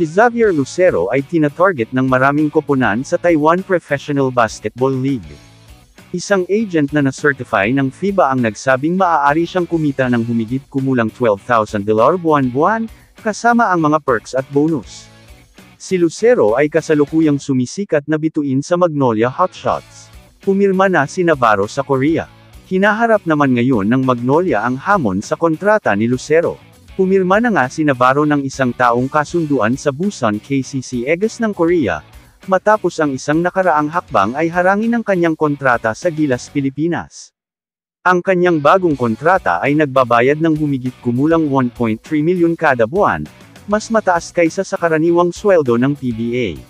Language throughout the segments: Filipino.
Si Xavier Lucero ay tina-target ng maraming koponan sa Taiwan Professional Basketball League. Isang agent na na-certify ng FIBA ang nagsabing maaari siyang kumita ng humigit kumulang $12,000 buwan-buwan, kasama ang mga perks at bonus. Si Lucero ay kasalukuyang sumisikat na bituin sa Magnolia Hotshots. Pumirma na si Navarro sa Korea. Hinaharap naman ngayon ng Magnolia ang hamon sa kontrata ni Lucero. Pumirma na nga si Navarro ng isang taong kasunduan sa Busan KCC Eagles ng Korea, matapos ang isang nakaraang hakbang ay harangin ang kanyang kontrata sa Gilas Pilipinas. Ang kanyang bagong kontrata ay nagbabayad ng humigit kumulang 1.3 milyon kada buwan, mas mataas kaysa sa karaniwang sweldo ng PBA.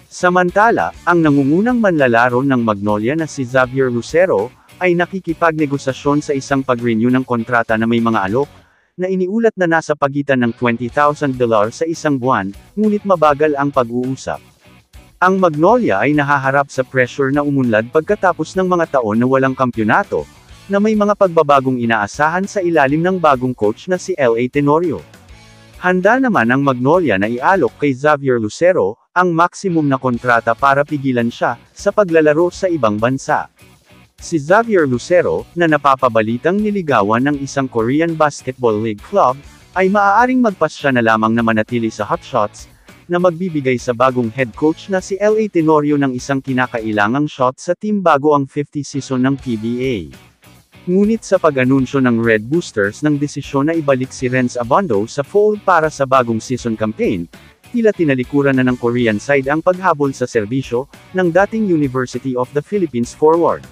Samantala, ang nangungunang manlalaro ng Magnolia na si Xavier Lucero, ay nakikipagnegosasyon sa isang pag-renew ng kontrata na may mga alok, na iniulat na nasa pagitan ng $20,000 sa isang buwan, ngunit mabagal ang pag-uusap. Ang Magnolia ay nahaharap sa pressure na umunlad pagkatapos ng mga taon na walang kampyonato, na may mga pagbabagong inaasahan sa ilalim ng bagong coach na si L.A. Tenorio. Handa naman ang Magnolia na ialok kay Xavier Lucero, ang maximum na kontrata para pigilan siya, sa paglalaro sa ibang bansa. Si Xavier Lucero, na napapabalitang niligawan ng isang Korean Basketball League club, ay maaaring magpasya na lamang na manatili sa Hotshots, na magbibigay sa bagong head coach na si L.A. Tenorio ng isang kinakailangang shot sa team bago ang 50th season ng PBA. Ngunit sa pag-anunsyo ng Red Boosters ng desisyon na ibalik si Renz Abondo sa fold para sa bagong season campaign, tila tinalikuran na ng Korean side ang paghabol sa serbisyo, ng dating University of the Philippines forward.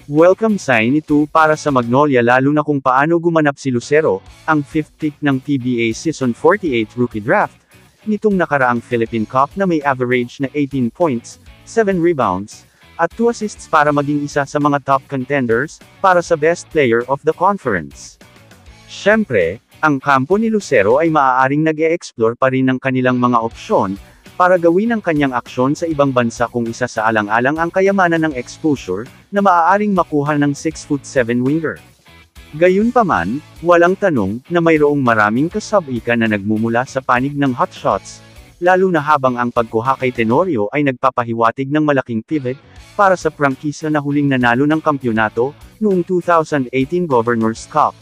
Welcome sign ito para sa Magnolia lalo na kung paano gumanap si Lucero, ang 5th pick ng PBA Season 48 Rookie Draft, nitong nakaraang Philippine Cup na may average na 18 points, 7 rebounds, at 2 assists para maging isa sa mga top contenders, para sa Best Player of the Conference. Siyempre, ang kampo ni Lucero ay maaaring nag-e-explore pa rin ng kanilang mga opsyon, para gawin ang kanyang aksyon sa ibang bansa kung isa sa alang-alang ang kayamanan ng exposure, na maaaring makuha ng 6'7" winger. Gayunpaman, walang tanong, na mayroong maraming kasabikan na nagmumula sa panig ng Hotshots, lalo na habang ang pagkuha kay Tenorio ay nagpapahiwatig ng malaking pivot, para sa prangkisa na huling nanalo ng kampyonato, noong 2018 Governors Cup.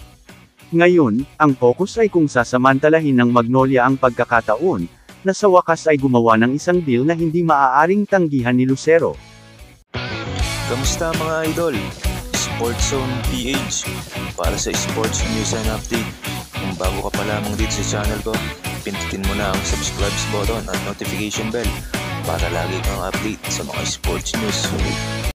Ngayon, ang focus ay kung sasamantalahin ng Magnolia ang pagkakataon, na sa wakas ay gumawa ng isang deal na hindi maaaring tanggihan ni Lucero. Kamusta mga idol? Sports Zone PH para sa sports news and update. Kung bago ka pa lamang dito sa channel ko, pindutin mo na ang subscribe button at notification bell para lagi kang update sa mga sports news.